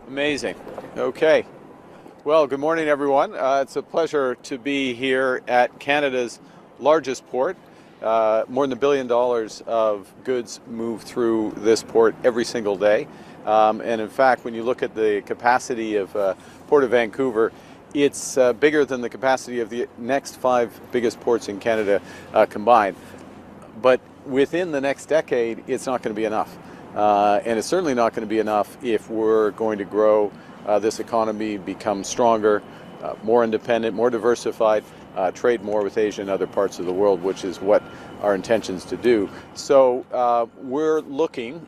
Amazing. Okay. Well, good morning, everyone. It's a pleasure to be here at Canada's largest port. More than $1 billion of goods move through this port every single day. And in fact, when you look at the capacity of Port of Vancouver, it's bigger than the capacity of the next 5 biggest ports in Canada combined. But within the next decade, it's not going to be enough. And it's certainly not going to be enough if we're going to grow this economy, become stronger, more independent, more diversified, trade more with Asia and other parts of the world, which is what our intentions to do. So we're looking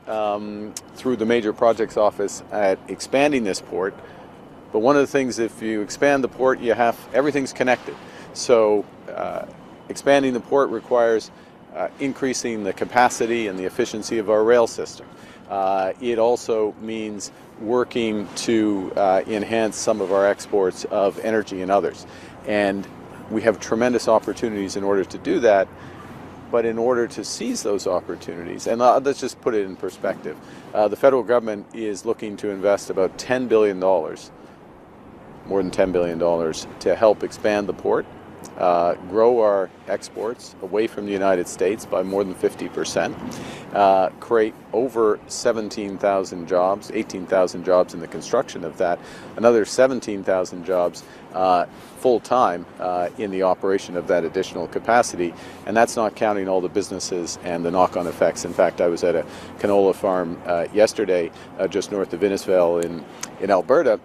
through the Major Projects Office at expanding this port. But one of the things, if you expand the port, everything's connected. So expanding the port requires increasing the capacity and the efficiency of our rail system. It also means working to enhance some of our exports of energy and others. And we have tremendous opportunities in order to do that. But in order to seize those opportunities, and let's just put it in perspective, the federal government is looking to invest about $10 billion, more than $10 billion, to help expand the port, grow our exports away from the United States by more than 50%, create over 17,000 jobs, 18,000 jobs in the construction of that, another 17,000 jobs full-time in the operation of that additional capacity, and that's not counting all the businesses and the knock-on effects. In fact, I was at a canola farm yesterday just north of Innisfail in Alberta,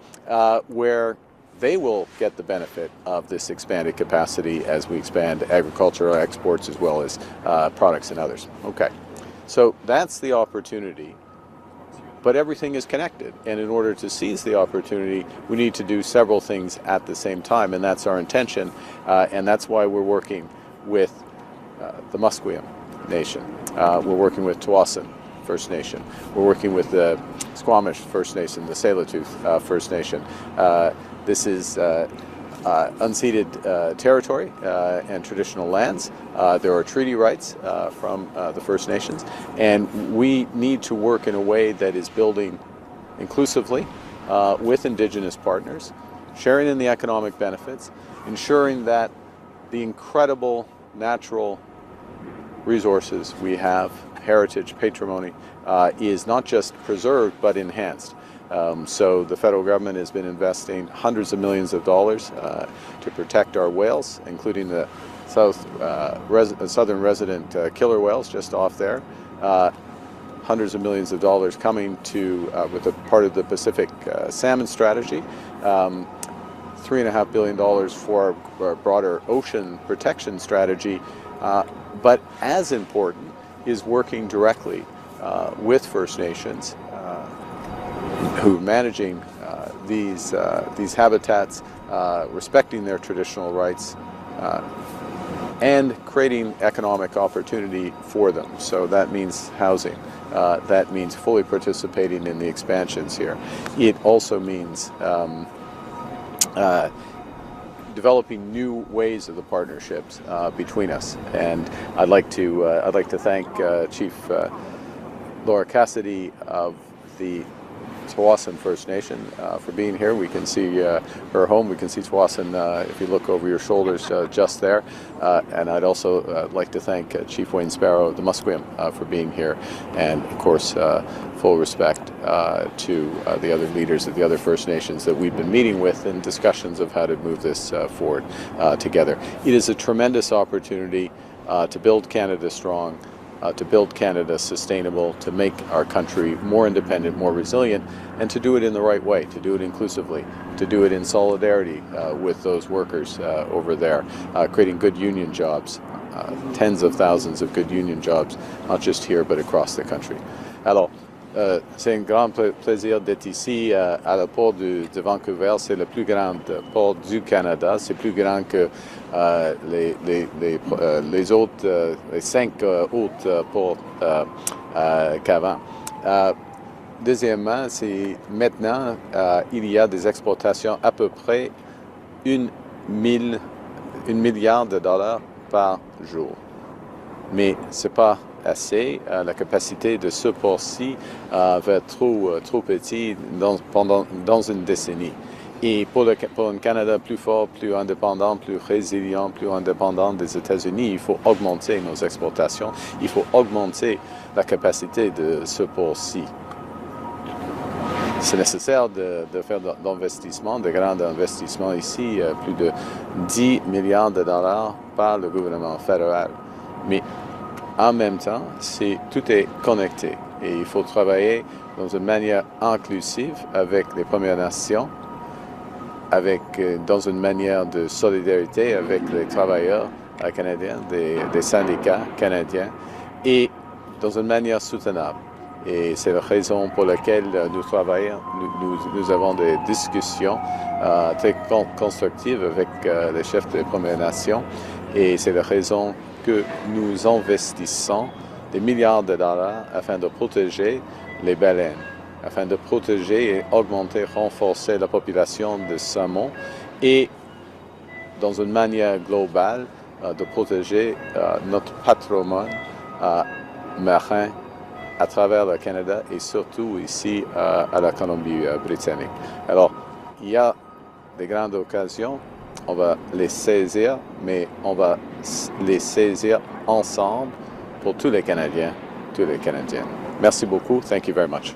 where they will get the benefit of this expanded capacity as we expand agricultural exports as well as products and others. Okay, so that's the opportunity, but everything is connected, and in order to seize the opportunity, we need to do several things at the same time, and that's our intention, and that's why we're working with the Musqueam Nation. We're working with Tsawwassen First Nation. We're working with the Squamish First Nation, the Tsleil-Waututh First Nation. This is unceded territory and traditional lands. There are treaty rights from the First Nations, and we need to work in a way that is building inclusively with Indigenous partners, sharing in the economic benefits, ensuring that the incredible natural resources we have, heritage, patrimony, is not just preserved but enhanced. So the federal government has been investing hundreds of millions of dollars to protect our whales, including the southern resident killer whales just off there. Hundreds of millions of dollars coming to with a part of the Pacific salmon strategy. $3.5 billion for our broader ocean protection strategy. But as important is working directly with First Nations who are managing these habitats, respecting their traditional rights, and creating economic opportunity for them. So that means housing. That means fully participating in the expansions here. It also means developing new ways of the partnerships between us. And I'd like to thank Chief Laura Cassidy of the Tsawwassen First Nation for being here. We can see her home. We can see Tsawwassen if you look over your shoulders just there. And I'd also like to thank Chief Wayne Sparrow of the Musqueam for being here. And of course, full respect to the other leaders of the other First Nations that we've been meeting with in discussions of how to move this forward together. It is a tremendous opportunity to build Canada strong, to build Canada sustainable, to make our country more independent, more resilient, and to do it in the right way, to do it inclusively, to do it in solidarity with those workers over there, creating good union jobs, tens of thousands of good union jobs, not just here but across the country. Alors, c'est un grand plaisir d'être ici à la port de Vancouver. C'est le plus grand port du Canada. C'est plus grand que les autres, les 5 autres ports qu'avant. Deuxièmement, c'est maintenant il y a des exportations à peu près 1 milliard de dollars par jour. Mais c'est pas assez. La capacité de ce port-ci va être trop petit dans une décennie. Et pour un Canada plus fort, plus indépendant, plus résilient, plus indépendant des États-Unis, il faut augmenter nos exportations, il faut augmenter la capacité de ce port-ci. C'est nécessaire de faire d'investissements, de grands investissements ici, plus de 10 milliards de dollars par le gouvernement fédéral. Mais en même temps, tout est connecté et il faut travailler dans une manière inclusive avec les Premières Nations, dans une manière de solidarité avec les travailleurs canadiens, des syndicats canadiens et dans une manière soutenable. Et c'est la raison pour laquelle nous travaillons, nous avons des discussions très constructives avec les chefs des Premières Nations et c'est la raison que nous investissons des milliards de dollars afin de protéger les baleines, afin de protéger et augmenter, renforcer la population de saumon et dans une manière globale de protéger notre patrimoine marin à travers le Canada et surtout ici à la Colombie-Britannique. Alors, il y a des grandes occasions, on va les saisir, mais on va les saisir ensemble pour tous les Canadiens, tous les Canadiennes. Merci beaucoup. Thank you very much.